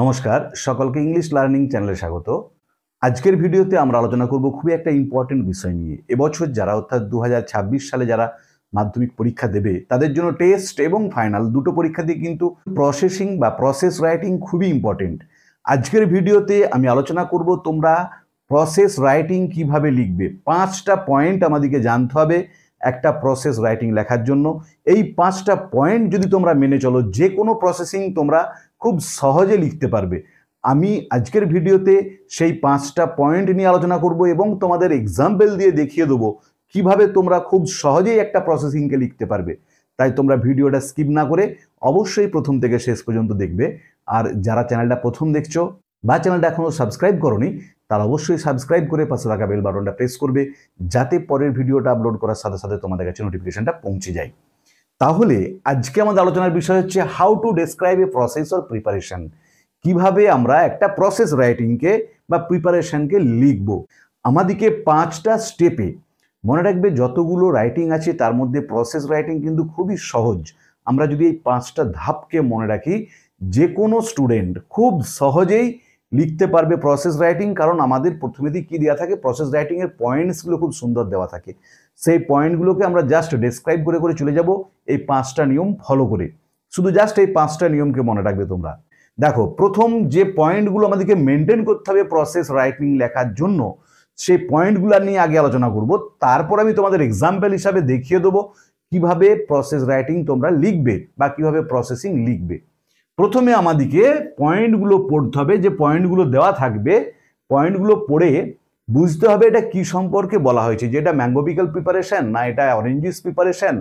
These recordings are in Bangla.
নমস্কার, সকলকে ইংলিশ লার্নিং চ্যানেলে স্বাগত। আজকের ভিডিওতে আমরা আলোচনা করব খুবই একটা ইম্পর্টেন্ট বিষয় নিয়ে। এবছর যারা অর্থাৎ 2026 সালে যারা মাধ্যমিক পরীক্ষা দেবে তাদের জন্য টেস্ট এবং ফাইনাল দুটো পরীক্ষা দিয়ে কিন্তু প্রসেসিং বা প্রসেস রাইটিং খুবই ইম্পর্টেন্ট। আজকের ভিডিওতে আমি আলোচনা করব তোমরা প্রসেস রাইটিং কিভাবে লিখবে। 5টা পয়েন্ট আমাদেরকে জানতে হবে একটা প্রসেস রাইটিং লেখার জন্য। এই 5টা পয়েন্ট যদি তোমরা মেনে চলো, যে কোনো প্রসেসিং তোমরা খুব সহজে লিখতে পারবে। আমি আজকের ভিডিওতে সেই 5টা পয়েন্ট নিয়ে আলোচনা করব এবং তোমাদের এক্সাম্পল দিয়ে দেখিয়ে দেবো কিভাবে তোমরা খুব সহজেই একটা প্রসেসিংকে লিখতে পারবে। তাই তোমরা ভিডিওটা স্কিপ না করে অবশ্যই প্রথম থেকে শেষ পর্যন্ত দেখবে। আর যারা চ্যানেলটা প্রথম দেখছো বা চ্যানেলটা এখনও সাবস্ক্রাইব করোনি, তারা অবশ্যই সাবস্ক্রাইব করে পাশে থাকা বেল বাটনটা প্রেস করবে, যাতে পরের ভিডিওটা আপলোড করার সাথে সাথে তোমাদের কাছে নোটিফিকেশনটা পৌঁছে যায়। তাহলে আজকে আমাদের আলোচনার বিষয় হচ্ছে how to describe a process or preparation. কিভাবে আমরা একটা প্রসেস রাইটিংকে বা প্রিপারেশনকে লিখব। আমাদেরকে 5টা স্টেপে মনে রাখবে, যতগুলো রাইটিং আছে তার মধ্যে প্রসেস রাইটিং কিন্তু খুবই সহজ। আমরা যদি এই 5টা ধাপকে মনে রাখি, যে কোনো স্টুডেন্ট খুব সহজেই লিখতে পারবে প্রসেস রাইটিং। কারণ আমাদের প্রথমেতেই কি দেওয়া থাকে, প্রসেস রাইটিংয়ের পয়েন্টসগুলো খুব সুন্দর দেওয়া থাকে। সেই পয়েন্টগুলোকে আমরা জাস্ট ডেসক্রাইব করে করে চলে যাব এই 5টা নিয়ম ফলো করে। শুধু জাস্ট এই 5টা নিয়মকে মনে রাখবে তোমরা। দেখো, প্রথম যে পয়েন্টগুলো আমাদেরকে মেনটেন করতে হবে প্রসেস রাইটিং লেখার জন্য, সেই পয়েন্টগুলো নিয়ে আগে আলোচনা করব। তারপর আমি তোমাদের এক্সাম্পল হিসাবে দেখিয়ে দেবো কিভাবে প্রসেস রাইটিং তোমরা লিখবে বা কিভাবে প্রসেসিং লিখবে। প্রথমে আমাদেরকে পয়েন্টগুলো পড়তে হবে, যে পয়েন্টগুলো দেওয়া থাকবে পয়েন্টগুলো পড়ে বুঝতে হবে এটা কি সম্পর্কে বলা হয়েছে, যে এটা ম্যাঙ্গো পিকল প্রিপারেশন, না এটা অরেঞ্জ জুস প্রিপারেশন,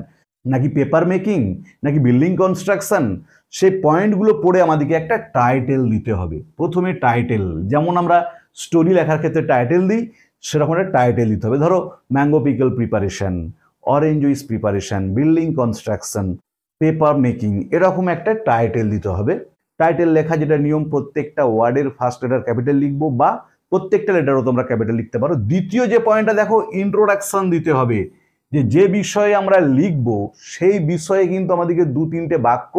নাকি পেপার মেকিং, নাকি বিল্ডিং কনস্ট্রাকশন। সেই পয়েন্টগুলো পড়ে আমাদেরকে একটা টাইটেল দিতে হবে। প্রথমে টাইটেল, যেমন আমরা স্টোরি লেখার ক্ষেত্রে টাইটেল দিই, সেরকম একটা টাইটেল দিতে হবে। ধরো mango pickle preparation, orange juice preparation, building construction, paper making, এরকম একটা টাইটেল দিতে হবে। টাইটেল লেখা যেটা নিয়ম, প্রত্যেকটা ওয়ার্ডের ফার্স্ট লেটার ক্যাপিটাল লিখবো বা প্রত্যেকটা লেটারও তোমরা ক্যাপিটাল লিখতে পারো। দ্বিতীয় যে পয়েন্টটা দেখো, ইন্ট্রোডাকশন দিতে হবে। যে বিষয়ে আমরা লিখবো সেই বিষয়ে কিন্তু আমাদেরকে 2-3টে বাক্য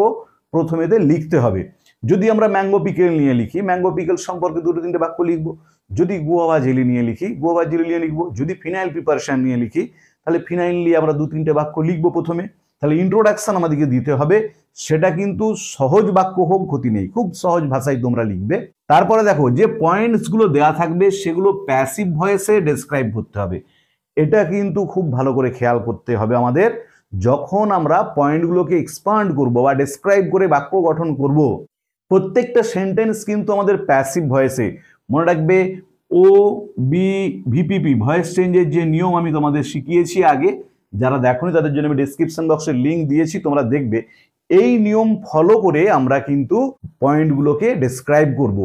প্রথমেতে লিখতে হবে। যদি আমরা ম্যাঙ্গো পিকেল নিয়ে লিখি, ম্যাঙ্গো পিকেল সম্পর্কে 2-3টে বাক্য লিখবো। যদি গুয়াভা জেলি নিয়ে লিখি, গুয়াভা জেলি নিয়ে লিখবো। যদি ফিনাইল প্রিপারেশন নিয়ে লিখি, তাহলে ফিনাইল নিয়ে আমরা 2-3টে বাক্য লিখবো প্রথমে। তাহলে ইন্ট্রোডাকশন আমাদেরকে দিতে হবে। সেটা কিন্তু সহজ বাক্য হোক, ক্ষতি নেই, খুব সহজ ভাষায় তোমরা লিখবে। তারপরে দেখো, যে পয়েন্টসগুলো দেওয়া থাকবে সেগুলো প্যাসিভ ভয়েসে ডেসক্রাইব করতে হবে। এটা কিন্তু খুব ভালো করে খেয়াল করতে হবে আমাদের। যখন আমরা পয়েন্টগুলোকে এক্সপান্ড করব বা ডেসক্রাইব করে বাক্য গঠন করব, প্রত্যেকটা সেন্টেন্স কিন্তু আমাদের প্যাসিভ ভয়েসে। মনে রাখবে, ও বি ভিপিপি ভয়েস চেঞ্জের যে নিয়ম আমি তোমাদের শিখিয়েছি আগে, যারা দেখোনি তাদের জন্য আমি ডেসক্রিপশন বক্সে লিঙ্ক দিয়েছি, তোমরা দেখবে। এই নিয়ম ফলো করে আমরা কিন্তু পয়েন্টগুলোকে ডেসক্রাইব করব।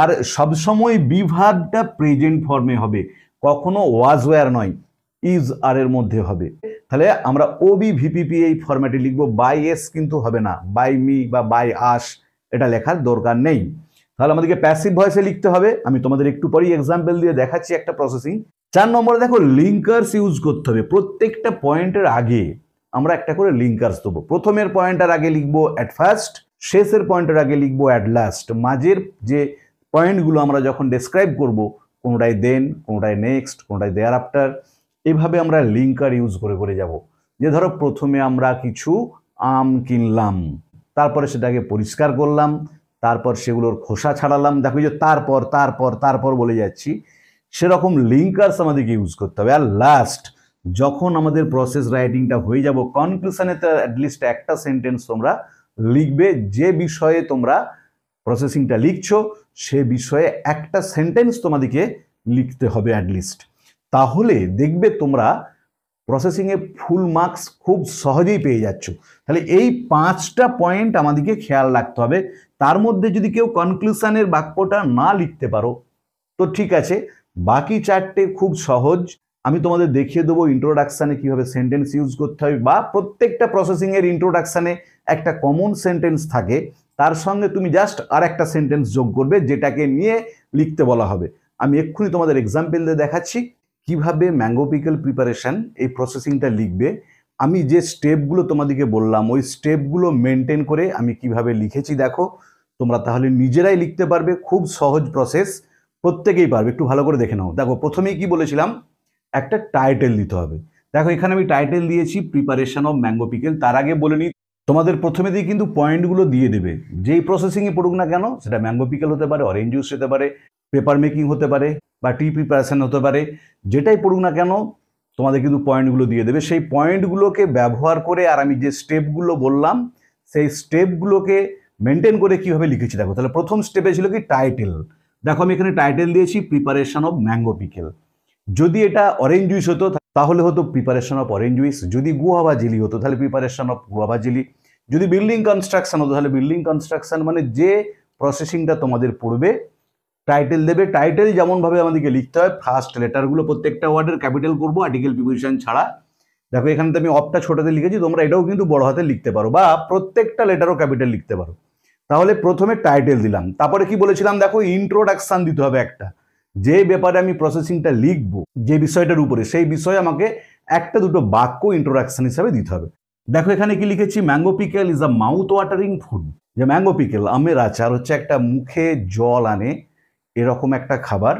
আর সবসময় বি ভার্বটা প্রেজেন্ট ফর্মে হবে, কখনো ওয়াজ ওয়্যার নয়, ইজ আর এর মধ্যে হবে। তাহলে আমরা ও বি ভিপিপি এই ফরম্যাটে লিখবো। বাই এস কিন্তু হবে না, বাই মি বা বাই আস এটা লেখার দরকার নেই। তাহলে আমাদেরকে প্যাসিভ ভয়েসে লিখতে হবে। আমি তোমাদের একটু পরেই এক্সাম্পল দিয়ে দেখাচ্ছি একটা প্রসেসিং। 4 নম্বরে দেখো, লিঙ্কার্স ইউজ করতে হবে। প্রত্যেকটা পয়েন্টের আগে আমরা একটা করে লিঙ্কার্স দেবো। প্রথমের পয়েন্টের আগে লিখবো অ্যাট ফার্স্ট, শেষের পয়েন্টের আগে লিখবো অ্যাট লাস্ট। মাঝের যে পয়েন্টগুলো আমরা যখন ডেসক্রাইব করব, কোনোটায় দেন, কোনোটায় নেক্সট, কোনোটায় দেয়ার আফটার, এভাবে আমরা লিঙ্কার ইউজ করে করে যাব। যে ধরো, প্রথমে আমরা কিছু আম কিনলাম, তারপরে সেটাকে পরিষ্কার করলাম, তারপর সেগুলোর খোসা ছাড়ালাম। দেখো, যে তারপর তারপর তারপর বলে যাচ্ছি, সেরকম লিঙ্কার্স আমাদেরকে ইউজ করতে হবে। আর লাস্ট, যখন আমাদের প্রসেস রাইটিংটা হয়ে যাব, কনক্লুশনে তো অ্যাটলিস্ট একটা সেন্টেন্স তোমরা লিখবে। যে বিষয়ে তোমরা প্রসেসিংটা লিখছো সে বিষয়ে একটা সেন্টেন্স তোমাদেরকে লিখতে হবে অ্যাটলিস্ট। তাহলে দেখবে তোমরা প্রসেসিংয়ে ফুল মার্কস খুব সহজেই পেয়ে যাচ্ছ। তাহলে এই 5টা পয়েন্ট আমাদেরকে খেয়াল রাখতে হবে। তার মধ্যে যদি কেউ কনক্লুশনের বাক্যটা না লিখতে পারো তো ঠিক আছে, বাকি 4টে খুব সহজ। আমি তোমাদের দেখিয়ে দেবো ইন্ট্রোডাকশানে কীভাবে সেন্টেন্স ইউজ করতে হবে, বা প্রত্যেকটা প্রসেসিংয়ের ইন্ট্রোডাকশানে একটা কমন সেন্টেন্স থাকে, তার সঙ্গে তুমি জাস্ট আর একটা সেন্টেন্স যোগ করবে যেটাকে নিয়ে লিখতে বলা হবে। আমি এক্ষুনি তোমাদের এক্সাম্পল দিয়ে দেখাচ্ছি কিভাবে ম্যাঙ্গো পিকল প্রিপারেশন এই প্রসেসিংটা লিখবে। আমি যে স্টেপগুলো তোমাদেরকে বললাম ওই স্টেপগুলো মেনটেন করে আমি কিভাবে লিখেছি দেখো। তোমরা তাহলে নিজেরাই লিখতে পারবে। খুব সহজ প্রসেস, প্রত্যেকেই পারবে। একটু ভালো করে দেখে নাও। দেখো প্রথমেই কি বলেছিলাম, একটা টাইটেল দিতে হবে। দেখো এখানে আমি টাইটেল দিয়েছি প্রিপারেশন অফ ম্যাঙ্গো পিকেল। তার আগে বলে নিই, তোমাদের প্রথমে দিয়ে কিন্তু পয়েন্টগুলো দিয়ে দেবে। যেই প্রসেসিংয়ে পড়ুক না কেন, সেটা ম্যাঙ্গো পিকেল হতে পারে, অরেঞ্জ জুস হতে পারে, পেপার মেকিং হতে পারে, বা টি প্রিপারেশন হতে পারে, যেটাই পড়ুক না কেন তোমাদের কিন্তু পয়েন্টগুলো দিয়ে দেবে। সেই পয়েন্টগুলোকে ব্যবহার করে আর আমি যে স্টেপগুলো বললাম সেই স্টেপগুলোকে মেনটেন করে কিভাবে লিখেছি দেখো। তাহলে প্রথম স্টেপে ছিল কি টাইটেল। দেখো আমি এখানে টাইটেল দিয়েছি প্রিপারেশন অফ ম্যাঙ্গো পিকেল। যদি এটা অরেঞ্জ জুইস হতো তাহলে হতো প্রিপারেশন অফ অরেঞ্জ জুইস। যদি গুয়াভা জেলি হতো তাহলে প্রিপারেশন অফ গুয়াভা জেলি। যদি বিল্ডিং কনস্ট্রাকশন হতো তাহলে বিল্ডিং কনস্ট্রাকশন। মানে যে প্রসেসিংটা তোমাদের পড়বে টাইটেল দেবে। টাইটেল যেমনভাবে আমাদেরকে লিখতে হয়, ফার্স্ট লেটারগুলো প্রত্যেকটা ওয়ার্ডের ক্যাপিটাল করবো, আর্টিকেল প্রিপোজিশন ছাড়া। দেখো এখানে তো আমি অফটা ছোটতে লিখেছি, তোমরা এটাও কিন্তু বড় হাতে লিখতে পারো, বা প্রত্যেকটা লেটারও ক্যাপিটাল লিখতে পারো। তাহলে প্রথমে টাইটেল দিলাম, তারপরে কি বলেছিলাম দেখো ইন্ট্রোডাকশন দিতে হবে একটা। যে ব্যাপারে আমি প্রসেসিংটা লিখবো, যে বিষয়টার উপরে, সেই বিষয়ে আমাকে একটা দুটো বাক্য ইন্ট্রোডাকশন হিসাবে দিতে হবে। দেখো এখানে কি লিখেছি, mango pickle is a mouth watering food. যে ম্যাঙ্গো পিকেল, আমের আচার হচ্ছে একটা মুখে জল আনে এরকম একটা খাবার।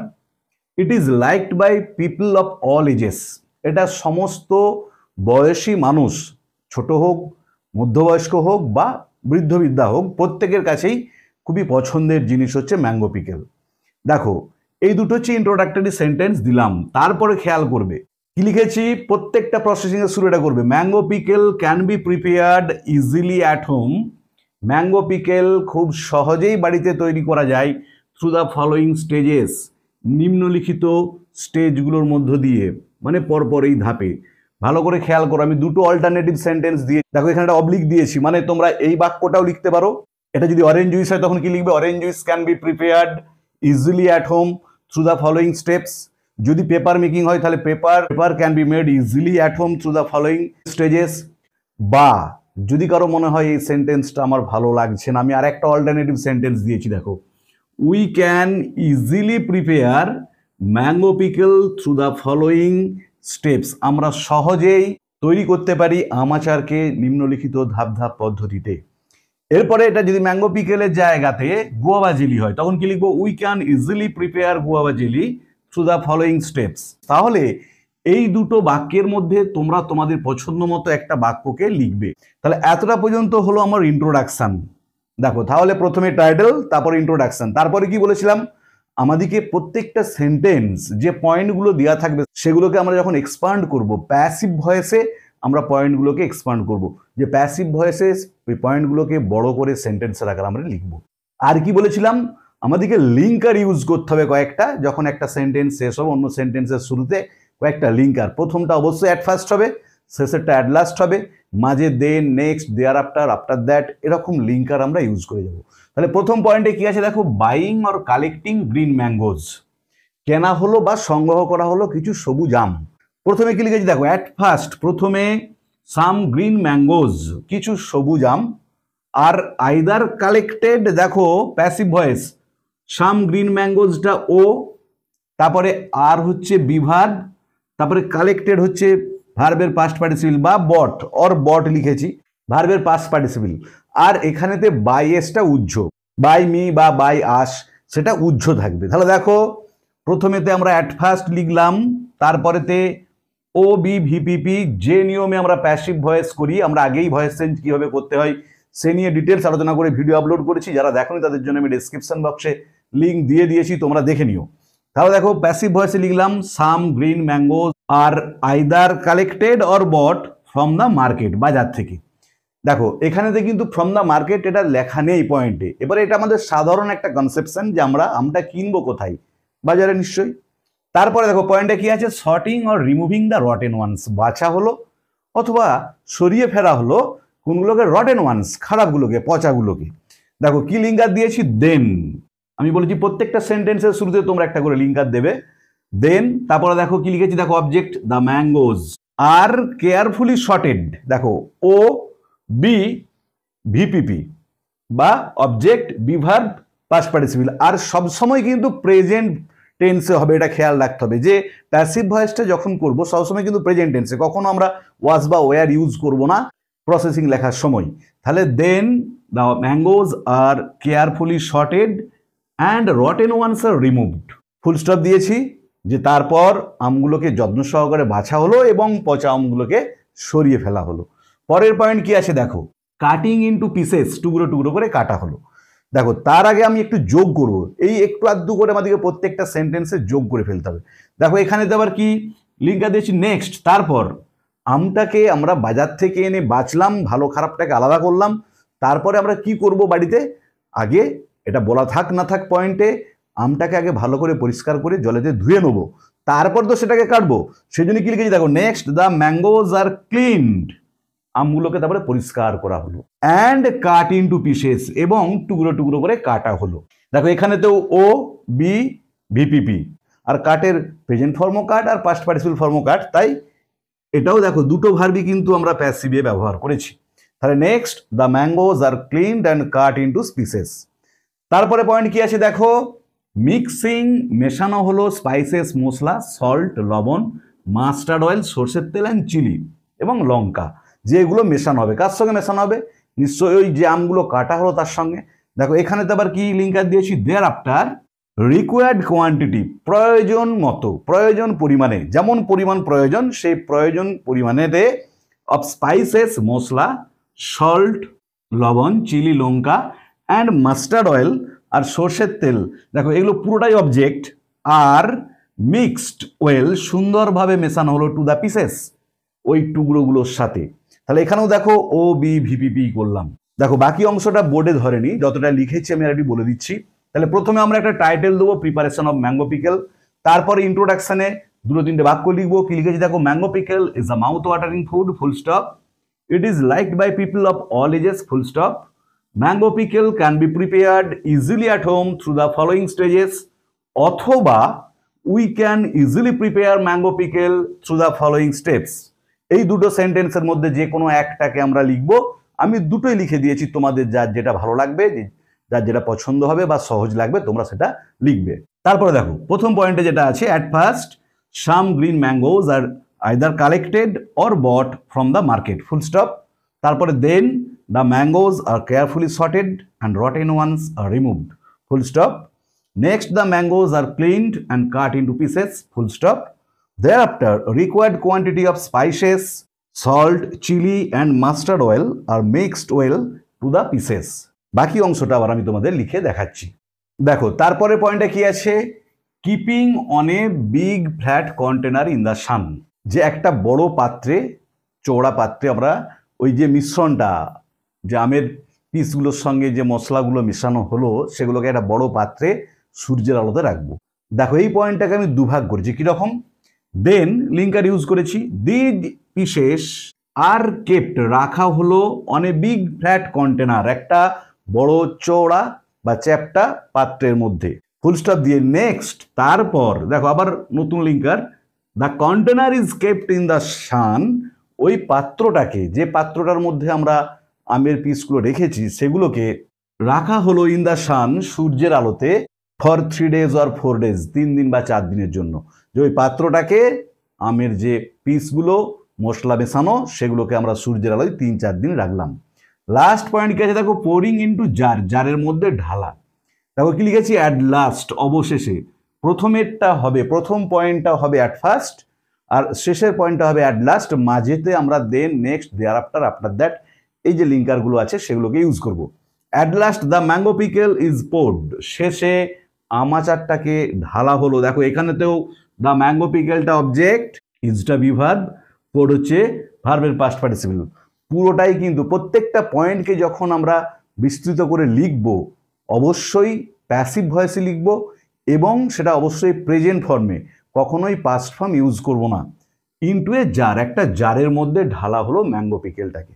It is liked by people of all ages. এটা সমস্ত বয়সী মানুষ, ছোট হোক, মধ্যবয়স্ক হোক বা বৃদ্ধ বৃদ্ধা হোক, প্রত্যেকের কাছেই খুবই পছন্দের জিনিস হচ্ছে ম্যাঙ্গো পিকেল। দেখো এই দুটো হচ্ছে ইন্ট্রোডাক্টরি সেন্টেন্স দিলাম। তারপরে খেয়াল করবে কি লিখেছি, প্রত্যেকটা প্রসেসিংয়ের শুরু এটা করবে, mango pickle can be prepared easily at home. Mango pickle খুব সহজেই বাড়িতে তৈরি করা যায় থ্রু দ্য ফলোয়িং স্টেজেস, নিম্নলিখিত স্টেজগুলোর মধ্য দিয়ে, মানে পরপর এই ধাপে। ভালো করে খেয়াল করো, আমি দুটো অল্টারনেটিভ সেন্টেন্স দিয়ে, দেখো এখানে একটা অবলিক দিয়েছি, মানে তোমরা এই বাক্যটাও লিখতে পারো। এটা যদি অরেঞ্জ জুইস হয় তখন কি লিখবে, orange juice can be prepared easily at home through the following steps. যদি পেপার মেকিং হয় তাহলে paper can be made easily at home through the following stages. বা যদি কারো মনে হয় এই সেন্টেন্সটা আমার ভালো লাগছে না, আমি আর একটা অল্টারনেটিভ সেন্টেন্স দিয়েছি দেখো, we can easily prepare mango pickle through the following steps. আমরা সহজেই তৈরি করতে পারি আম আচারকে নিম্নলিখিত ধাপ ধাপ পদ্ধতিতে। এরপরে এটা যদি ম্যাঙ্গো পিকেলের জায়গাতে গুয়াভা জেলি হয় তখন কি লিখবো, we can easily prepare guava jelly through the following steps. তাহলে এই দুটো বাক্যের মধ্যে তোমরা তোমাদের পছন্দ মতো একটা বাক্যকে লিখবে। তাহলে এতটা পর্যন্ত হলো আমার ইন্ট্রোডাকশন। দেখো তাহলে প্রথমে টাইটেল, তারপর ইন্ট্রোডাকশন, তারপরে কি বলেছিলাম, আমাদেরকে প্রত্যেকটা সেন্টেন্স যে পয়েন্টগুলো দেওয়া থাকবে সেগুলোকে আমরা যখন এক্সপান্ড করব, প্যাসিভ ভয়েসে আমরা পয়েন্টগুলোকে এক্সপান্ড করব। যে প্যাসিভ ভয়েসে ওই পয়েন্টগুলোকে বড় করে সেন্টেন্সের আকারে আমরা লিখব। আর কি বলেছিলাম, আমাদেরকে লিঙ্কার ইউজ করতে হবে কয়েকটা। যখন একটা সেন্টেন্স শেষ হবে, অন্য সেন্টেন্সের শুরুতে কয়েকটা লিঙ্কার, প্রথমটা অবশ্যই অ্যাট ফার্স্ট হবে, শেষেরটা অ্যাট লাস্ট হবে, মাঝে then, next, there after, after that, এরকম লিঙ্কার আমরা ইউজ করে যাব। তাহলে প্রথম পয়েন্টে কি আছে দেখো, buying or collecting green mangoes. কেনা হলো বা সংগ্রহ করা হলো কিছু সবুজ আম। প্রথমে কি লিখেছি দেখো, অ্যাট ফার্স্ট, প্রথমে সাম গ্রিন ম্যাঙ্গোজ, কিছু সবুজ আম। আর আইদার কালেক্টেড, দেখো প্যাসিভ ভয়েস, সাম গ্রিন ম্যাঙ্গোজটা ও, তারপরে আর হচ্ছে বিভার, তারপরে কালেক্টেড হচ্ছে ভার্বের পাস্ট পার্টিসিপল বা বট, অর বট লিখেছি ভার্বের পাস্ট পার্টিসিপল। আর এখানেতে বাই এসটা উহ্য, বাই মি বা বাই আস সেটা উহ্য থাকবে। তাহলে দেখো প্রথমেতে আমরা অ্যাট ফার্স্ট লিখলাম, তারপরেতে ও বি ভিপিপি, যে নিয়মে আমরা প্যাসিভ ভয়েস করি, আমরা আগেই ভয়েস চেঞ্জ কীভাবে করতে হয় সে নিয়ে ডিটেলস আলোচনা করে ভিডিও আপলোড করেছি। যারা দেখোনি তাদের জন্য আমি ডেসক্রিপশন বক্সে লিঙ্ক দিয়ে দিয়েছি, তোমরা দেখে নিও। তাহলে দেখো প্যাসিভ ভয়েসে লিখলাম some green mangoes R either collected or bought from the market, বাজার থেকে। দেখো এখানেতে কিন্তু ফ্রম দ্য মার্কেট এটা লেখা নেই পয়েন্টে। এবারে এটা আমাদের সাধারণ একটা কনসেপশন যে আমটা কিনবো কোথায়, বাজারে নিশ্চয়ই। তারপরে দেখো পয়েন্টে কি আছে, sorting or removing the rotten ones, বাছা হলো অথবা সরিয়ে ফেরা হলো কোনগুলোকে, রটেন ওয়ান্স, খারাপগুলোকে, পচাগুলোকে। দেখো কি লিঙ্কার দিয়েছি, দেন। আমি বলেছি প্রত্যেকটা সেন্টেন্সের শুরুতে তোমরা একটা করে লিঙ্কার দেবে, দেন। তারপরে দেখো কি লিখেছি, দেখো object the mangoes are carefully sorted, দেখো ও বি ভিপিপি বা অবজেক্ট বিভার্ব পাস্ট পার্টিসিপল। আর সবসময় কিন্তু প্রেজেন্ট টেন্সে হবে, এটা খেয়াল রাখতে হবে যে প্যাসিভ ভয়েসটা যখন করবো সবসময় কিন্তু প্রেজেন্ট টেন্সে, কখনো আমরা ওয়াজ বা ওয়ার ইউজ করব না প্রসেসিং লেখার সময়। তাহলে then the mangoes are carefully sorted and rotten ones are removed. Full stop দিয়েছি যে তারপর আমগুলোকে যত্ন সহকারে বাছা হলো এবং পচা আমগুলোকে সরিয়ে ফেলা হলো। পরের পয়েন্ট কি আছে দেখো, কাটিং ইনটু পিসেস, টুকরো টুকরো করে কাটা হলো। দেখো তার আগে আমি একটু যোগ করবো, এই একটু আধটু করে আমাদেরকে প্রত্যেকটা সেন্টেন্সে যোগ করে ফেলতে হবে। দেখো এখানে তো আবার কি লিঙ্কটা দিয়েছি নেক্সট, তারপর আমটাকে আমরা বাজার থেকে এনে বাছলাম, ভালো খারাপটাকে আলাদা করলাম, তারপরে আমরা কি করব বাড়িতে, আগে এটা বলা থাক না থাক পয়েন্টে, আমটাকে আগে ভালো করে পরিষ্কার করে জলেতে ধুয়ে নেবো, তারপর তো সেটাকে কাটবো। সেই জন্য কি লিখেছি দেখো, next the mangoes are cleaned, আমগুলোকে তারপরে পরিষ্কার করা হলো, অ্যান্ড কাট ইনটু পিসেস, এবং টুকরো টুকরো করে কাটা হলো। দেখো এখানে তো ও বি ভিপিপি, আর কাটের প্রেজেন্ট ফর্মও কাট আর পাস্ট পার্টিসিপল ফর্মও কাট, তাই এটাও দেখো দুটো ভার্বই কিন্তু আমরা প্যাসিভে ব্যবহার করেছি। তাহলে next the mangoes are cleaned and cut into pieces. তারপরে পয়েন্ট কি আছে দেখো, মিক্সিং, মেশানো হলো স্পাইসেস, মশলা, সল্ট, লবণ, মাস্টার্ড অয়েল, সর্ষের তেল অ্যান্ড চিলি এবং লঙ্কা, যেগুলো মেশানো হবে। কার সঙ্গে মেশানো হবে? নিশ্চয়ই ওই যে আমগুলো কাটা হলো তার সঙ্গে। দেখো এখানে তো আবার কি লিঙ্কার দিয়েছি, দেয়ার আফটার রিকোয়ার্ড কোয়ান্টিটি, প্রয়োজন মতো, প্রয়োজন পরিমাণে, যেমন পরিমাণ প্রয়োজন সেই প্রয়োজন পরিমাণেতে, অফ স্পাইসেস, মশলা, সল্ট, লবণ, চিলি, লঙ্কা, অ্যান্ড মাস্টার্ড অয়েল, আর সর্ষের তেল। দেখো এগুলো পুরোটাই অবজেক্ট, আর মিক্সড ওয়েল, সুন্দরভাবে মেশানো হলো টু দ্য পিসেস, ওই টুকরোগুলোর সাথে। তাহলে এখানেও দেখো ও বি ভিপিপি করলাম। দেখো বাকি অংশটা বোর্ডে ধরেনি, যতটা লিখেছি আমি আরেকটি বলে দিচ্ছি। তাহলে প্রথমে আমরা একটা টাইটেল দেবো, প্রিপারেশন অফ ম্যাঙ্গো পিকেল, তারপরে ইন্ট্রোডাকশনে দুটো তিনটে বাক্য লিখবো। কি লিখেছি দেখো, mango pickle is a mouth watering food, full stop, it is liked by people of all ages, full stop, mango pickle can be prepared easily at home through the following stages, অথবা we can easily prepare mango pickle through the following steps. এই দুটো সেন্টেন্সের মধ্যে যে কোনো একটাকে আমরা লিখবো। আমি দুটোই লিখে দিয়েছি, তোমাদের যার যেটা ভালো লাগবে, যার যেটা পছন্দ হবে বা সহজ লাগবে তোমরা সেটা লিখবে। তারপরে দেখো প্রথম পয়েন্টে যেটা আছে, at first some green mangoes R either collected or bought from the market, full stop. তারপরে then the mangoes are carefully sorted and rotten ones are removed, full stop. Next the mangoes are cleaned and cut into pieces, full stop. Thereafter, required quantity of spices, salt, chili and mustard oil are mixed well to the pieces. বাকি অংশটা আবার আমি তোমাদের লিখে দেখাচ্ছি। দেখো তারপরে পয়েন্টে কি আছে, keeping on a big flat container in the সান, যে একটা বড় পাত্রে, চওড়া পাত্রে আমরা ওই যে মিশ্রণটা, যে আমের পিসগুলোর সঙ্গে যে মশলাগুলো মেশানো হলো সেগুলোকে একটা বড় পাত্রে সূর্যের আলোতে রাখবো। দেখো এই পয়েন্টটাকে আমি দুভাগ করেছি, কিরকম, দেন লিঙ্কার ইউজ করেছি, দিজ পিসেস আর কেপ্ট, রাখা হলো on a big flat container, একটা বড় চওড়া বা চ্যাপ্টা পাত্রের মধ্যে, ফুল স্টপ দিয়ে নেক্সট। তারপর দেখো আবার নতুন linker, the container is kept in the সান, ওই পাত্রটাকে, যে পাত্রটার মধ্যে আমরা আমের পিসগুলো রেখেছি সেগুলোকে রাখা হলো ইন দ্য সান, সূর্যের আলোতে, ফর 3 days or 4 days, 3 দিন বা 4 দিনের জন্য। যে ওই পাত্রটাকে, আমের যে পিসগুলো মশলা মেশানো সেগুলোকে আমরা সূর্যের আলোয় 3-4 দিন রাখলাম। লাস্ট পয়েন্ট কি আছে দেখো, পোরিং ইনটু জার, জারের মধ্যে ঢালা। দেখো কি লিখেছি, অ্যাট লাস্ট, অবশেষে। প্রথমেরটা হবে, প্রথম পয়েন্টটা হবে অ্যাট ফার্স্ট, আর শেষের পয়েন্টটা হবে অ্যাট লাস্ট। মাঝেতে আমরা then, next, there after, after that, এই যে লিঙ্কারগুলো আছে সেগুলোকে ইউজ করব। At last the mango pickle is poured, শেষে আমাচারটাকে ঢালা হলো। দেখো এখানেতেও দ্য ম্যাঙ্গো পিকেলটা অবজেক্ট, ইজটা বিভার্ব, পোর্ড হচ্ছে ভার্বের পাস্ট পার্টিসিপল। পুরোটাই কিন্তু প্রত্যেকটা পয়েন্টকে যখন আমরা বিস্তৃত করে লিখব অবশ্যই প্যাসিভ ভয়েসে লিখব, এবং সেটা অবশ্যই প্রেজেন্ট ফর্মে, কখনোই পাস্ট ফর্ম ইউজ করব না। ইনটু এ জার, একটা জারের মধ্যে ঢালা হলো ম্যাঙ্গো পিকেলটাকে।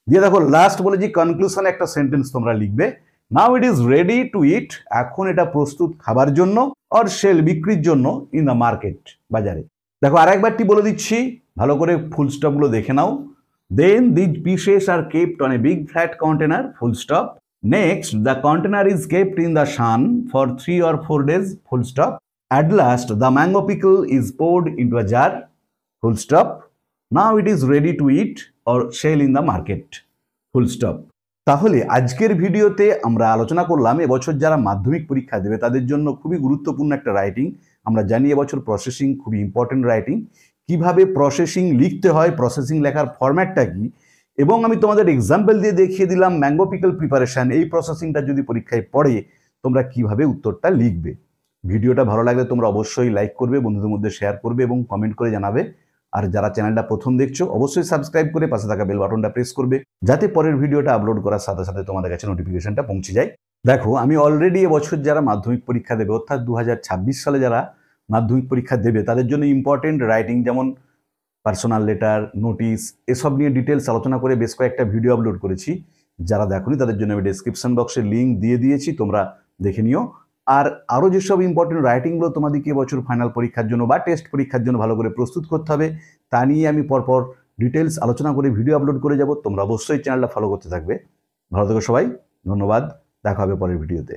দিয়ে দেখো লাস্ট বলেছি কনক্লুশনে একটা সেন্টেন্স তোমরা লিখবে, নাও ইট ইজ রেডি টু ইট, এখন এটা প্রস্তুত খাবার জন্য, অর সেল, বিক্রির জন্য, ইন দ্য মার্কেট, বাজারে। দেখো আরেকবারটি বলে দিচ্ছি, ভালো করে ফুল স্টপগুলো দেখে নাও। Then these pieces are kept on a big flat container, full stop. Next the container is kept in the sun for 3 or 4 days, ফুল স্টপ। At last the mango pickle is poured into a jar, full stop. Now it is ready to eat or sell in the market, full stop. তাহলে আজকের ভিডিওতে আমরা আলোচনা করলাম এবছর যারা মাধ্যমিক পরীক্ষা দেবে তাদের জন্য খুবই গুরুত্বপূর্ণ একটা রাইটিং। আমরা জানি এবছর প্রসেসিং খুবই ইম্পর্টেন্ট রাইটিং। কিভাবে প্রসেসিং লিখতে হয়, প্রসেসিং লেখার ফরম্যাটটা কি, এবং আমি তোমাদের এক্সাম্পল দিয়ে দেখিয়ে দিলাম ম্যাঙ্গো পিকল প্রিপারেশন। এই প্রসেসিংটা যদি পরীক্ষায় পড়ে তোমরা কিভাবে উত্তরটা লিখবে। ভিডিওটা ভালো লাগলে তোমরা অবশ্যই লাইক করবে, বন্ধুদের মধ্যে শেয়ার করবে এবং কমেন্ট করে জানাবে। আর যারা চ্যানেলটা প্রথম দেখছো অবশ্যই সাবস্ক্রাইব করে পাশে থাকা বেল বাটনটা প্রেস করবে, যাতে পরের ভিডিওটা আপলোড করার সাথে সাথে তোমাদের কাছে নোটিফিকেশনটা পৌঁছে যায়। দেখো, আমি অলরেডি এবছর যারা মাধ্যমিক পরীক্ষা দেবে, অর্থাৎ 2026 সালে যারা মাধ্যমিক পরীক্ষা দেবে তাদের জন্য ইম্পর্টেন্ট রাইটিং যেমন পার্সোনাল লেটার, নোটিশ, এসব নিয়ে ডিটেলস আলোচনা করে বেশ কয়েকটা ভিডিও আপলোড করেছি। যারা দেখোনি তাদের জন্য আমি ডেসক্রিপশন বক্সে লিঙ্ক দিয়ে দিয়েছি, তোমরা দেখে নিও। আর আরও যেসব ইম্পর্টেন্ট রাইটিংগুলো তোমাদেরকে এবছর ফাইনাল পরীক্ষার জন্য বা টেস্ট পরীক্ষার জন্য ভালো করে প্রস্তুত করতে হবে, তা নিয়ে আমি পরপর ডিটেলস আলোচনা করে ভিডিও আপলোড করে যাব। তোমরা অবশ্যই চ্যানেলটা ফলো করতে থাকবে। ভালো থেকো সবাই, ধন্যবাদ, দেখা হবে পরের ভিডিওতে।